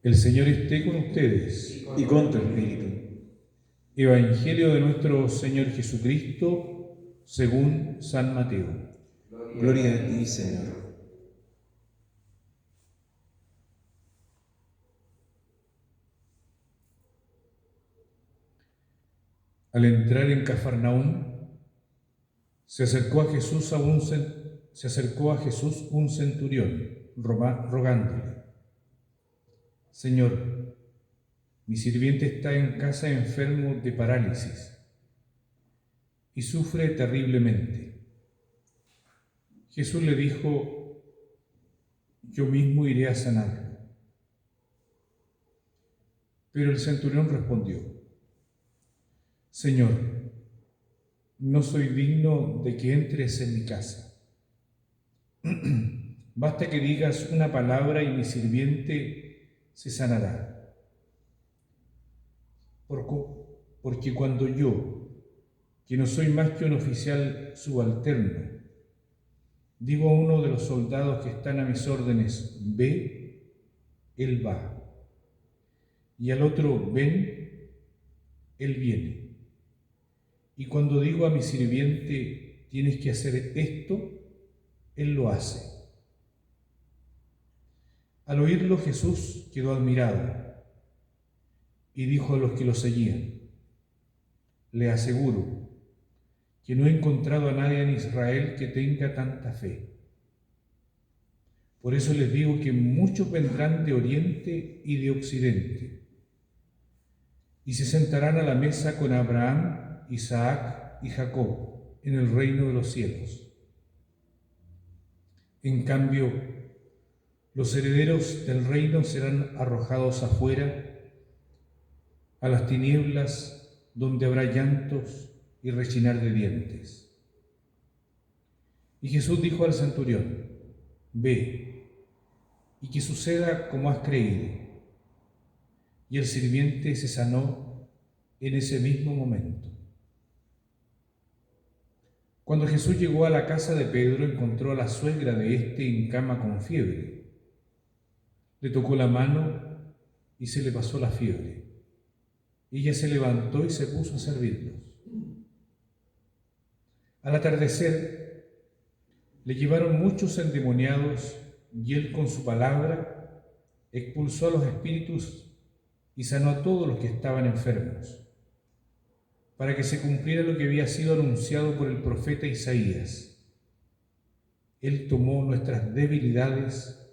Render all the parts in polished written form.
El Señor esté con ustedes. Y con tu espíritu. Evangelio de nuestro Señor Jesucristo según San Mateo. Gloria a ti, Señor. Al entrar en Cafarnaúm, se acercó a Jesús un centurión, rogándole: Señor, mi sirviente está en casa enfermo de parálisis y sufre terriblemente. Jesús le dijo: yo mismo iré a sanarlo. Pero el centurión respondió: Señor, no soy digno de que entres en mi casa. Basta que digas una palabra y mi sirviente se sanará. Porque cuando yo, que no soy más que un oficial subalterno, digo a uno de los soldados que están a mis órdenes, ve, él va. Y al otro, ven, él viene. Y cuando digo a mi sirviente, tienes que hacer esto, él lo hace. Al oírlo, Jesús quedó admirado y dijo a los que lo seguían: le aseguro que no he encontrado a nadie en Israel que tenga tanta fe. Por eso les digo que muchos vendrán de oriente y de occidente y se sentarán a la mesa con Abraham, Isaac y Jacob en el reino de los cielos. En cambio, los herederos del reino serán arrojados afuera, a las tinieblas, donde habrá llantos y rechinar de dientes. Y Jesús dijo al centurión: ve, y que suceda como has creído. Y el sirviente se sanó en ese mismo momento. Cuando Jesús llegó a la casa de Pedro, encontró a la suegra de éste en cama con fiebre. Le tocó la mano y se le pasó la fiebre. Ella se levantó y se puso a servirlos. Al atardecer, le llevaron muchos endemoniados y él con su palabra expulsó a los espíritus y sanó a todos los que estaban enfermos, para que se cumpliera lo que había sido anunciado por el profeta Isaías. Él tomó nuestras debilidades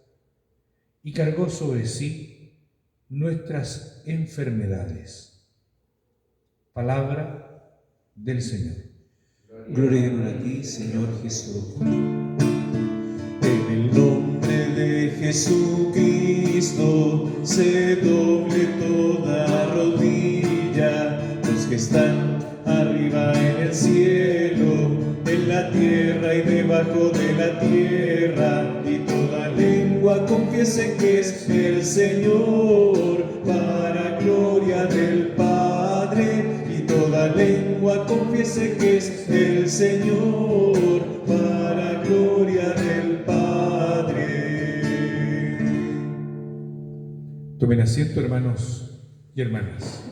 y cargó sobre sí nuestras enfermedades. Palabra del Señor. Gloria a ti, Señor Jesús. En el nombre de Jesucristo se doble toda rodilla, los que están arriba en el cielo, en la tierra y debajo de la tierra, y toda lengua confiese que es el Señor, para gloria del Padre. Y toda lengua confiese que es el Señor, para gloria del Padre. Tomen asiento, hermanos y hermanas.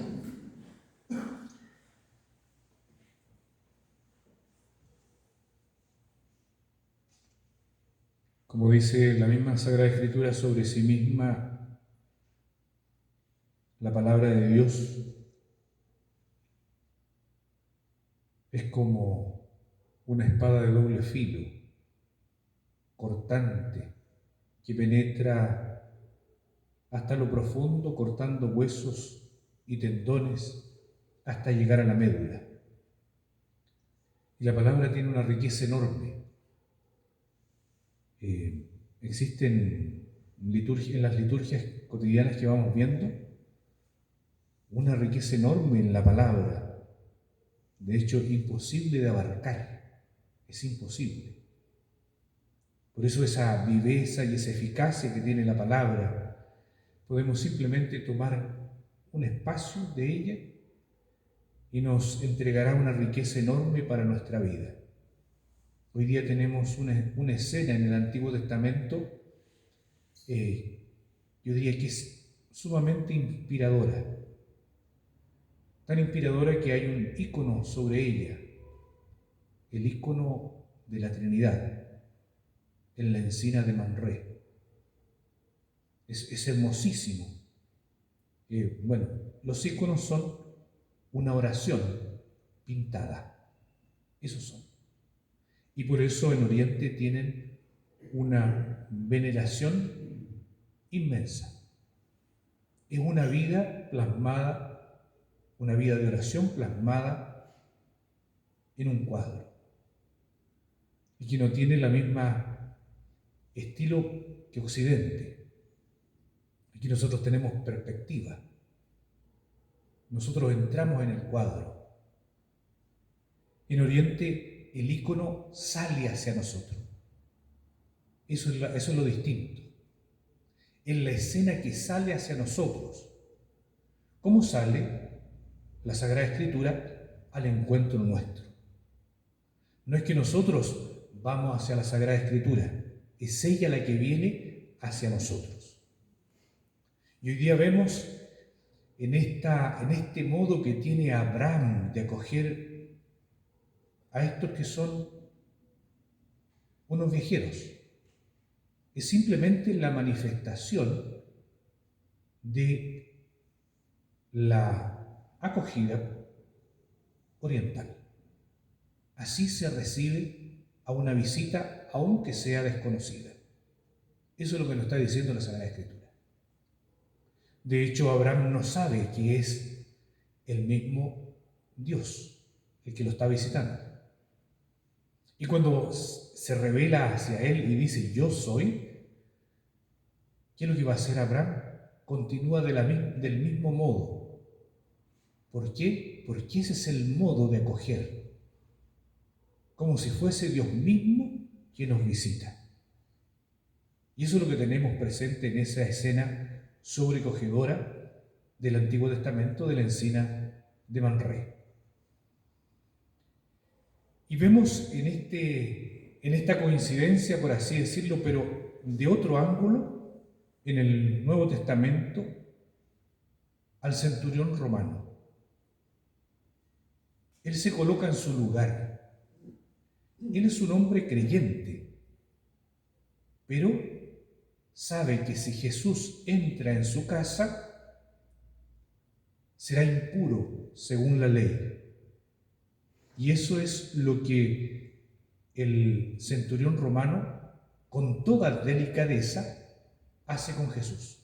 Como dice la misma Sagrada Escritura sobre sí misma, la palabra de Dios es como una espada de doble filo, cortante, que penetra hasta lo profundo, cortando huesos y tendones hasta llegar a la médula. Y la palabra tiene una riqueza enorme. Existen en las liturgias cotidianas que vamos viendo una riqueza enorme en la palabra. De hecho, imposible de abarcar. Es imposible. Por eso esa viveza y esa eficacia que tiene la palabra, podemos simplemente tomar un espacio de ella y nos entregará una riqueza enorme para nuestra vida. Hoy día tenemos una escena en el Antiguo Testamento, yo diría que es sumamente inspiradora, tan inspiradora que hay un ícono sobre ella, el ícono de la Trinidad, en la encina de Manré. Es hermosísimo. Bueno, los íconos son una oración pintada, esos son. Y por eso en Oriente tienen una veneración inmensa. Es una vida plasmada, una vida de oración plasmada en un cuadro. Y que no tiene la misma estilo que Occidente. Aquí nosotros tenemos perspectiva. Nosotros entramos en el cuadro. En Oriente el ícono sale hacia nosotros. Eso es lo distinto. Es la escena que sale hacia nosotros. ¿Cómo sale la Sagrada Escritura al encuentro nuestro? No es que nosotros vamos hacia la Sagrada Escritura, es ella la que viene hacia nosotros. Y hoy día vemos en este modo que tiene Abraham de acoger a estos que son unos viajeros. Es simplemente la manifestación de la acogida oriental. Así se recibe a una visita, aunque sea desconocida. Eso es lo que nos está diciendo la Sagrada Escritura. De hecho, Abraham no sabe que es el mismo Dios el que lo está visitando. Y cuando se revela hacia él y dice, yo soy, ¿qué es lo que va a hacer Abraham? Continúa del mismo modo. ¿Por qué? Porque ese es el modo de acoger. Como si fuese Dios mismo quien nos visita. Y eso es lo que tenemos presente en esa escena sobrecogedora del Antiguo Testamento de la encina de Manré. Y vemos en esta coincidencia, por así decirlo, pero de otro ángulo, en el Nuevo Testamento, al centurión romano. Él se coloca en su lugar. Él es un hombre creyente, pero sabe que si Jesús entra en su casa, será impuro según la ley. Y eso es lo que el centurión romano, con toda delicadeza, hace con Jesús.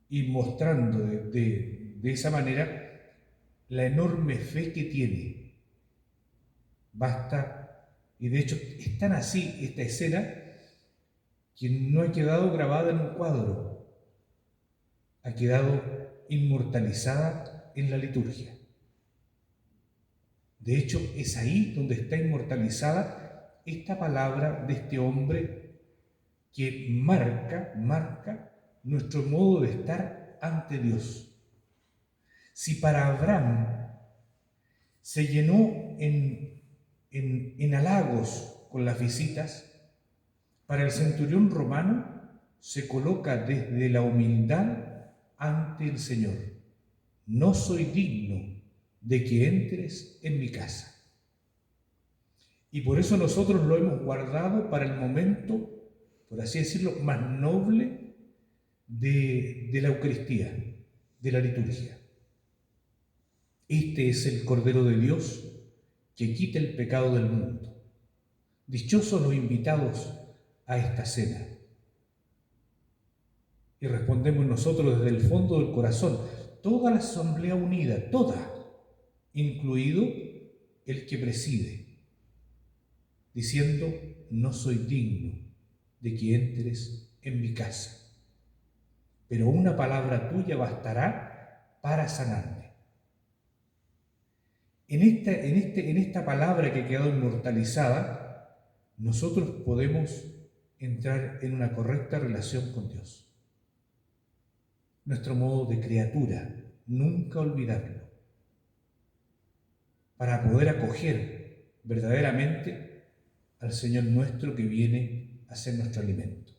Y mostrando de esa manera la enorme fe que tiene. Basta, y de hecho es tan así esta escena que no ha quedado grabada en un cuadro, ha quedado inmortalizada en la liturgia. De hecho, es ahí donde está inmortalizada esta palabra de este hombre que marca nuestro modo de estar ante Dios. Si para Abraham se llenó en halagos con las visitas, para el centurión romano se coloca desde la humildad ante el Señor. No soy digno de que entres en mi casa. Y por eso nosotros lo hemos guardado para el momento, por así decirlo, más noble de la Eucaristía, de la liturgia. Este es el Cordero de Dios que quita el pecado del mundo. Dichosos los invitados a esta cena. Y respondemos nosotros desde el fondo del corazón, toda la asamblea unida, toda, incluido el que preside, diciendo, no soy digno de que entres en mi casa, pero una palabra tuya bastará para sanarme. En esta palabra que ha quedado inmortalizada, nosotros podemos entrar en una correcta relación con Dios. Nuestro modo de criatura, nunca olvidarlo, para poder acoger verdaderamente al Señor nuestro que viene a ser nuestro alimento.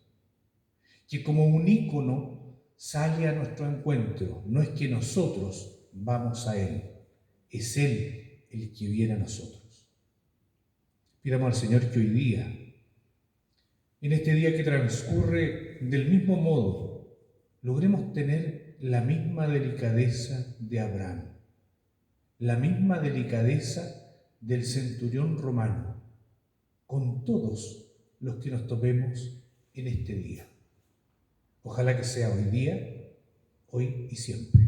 que como un ícono sale a nuestro encuentro. No es que nosotros vamos a Él, es Él el que viene a nosotros. Pidamos al Señor que hoy día, en este día que transcurre del mismo modo, logremos tener la misma delicadeza de Abraham, la misma delicadeza del centurión romano, con todos los que nos topemos en este día. Ojalá que sea hoy día, hoy y siempre.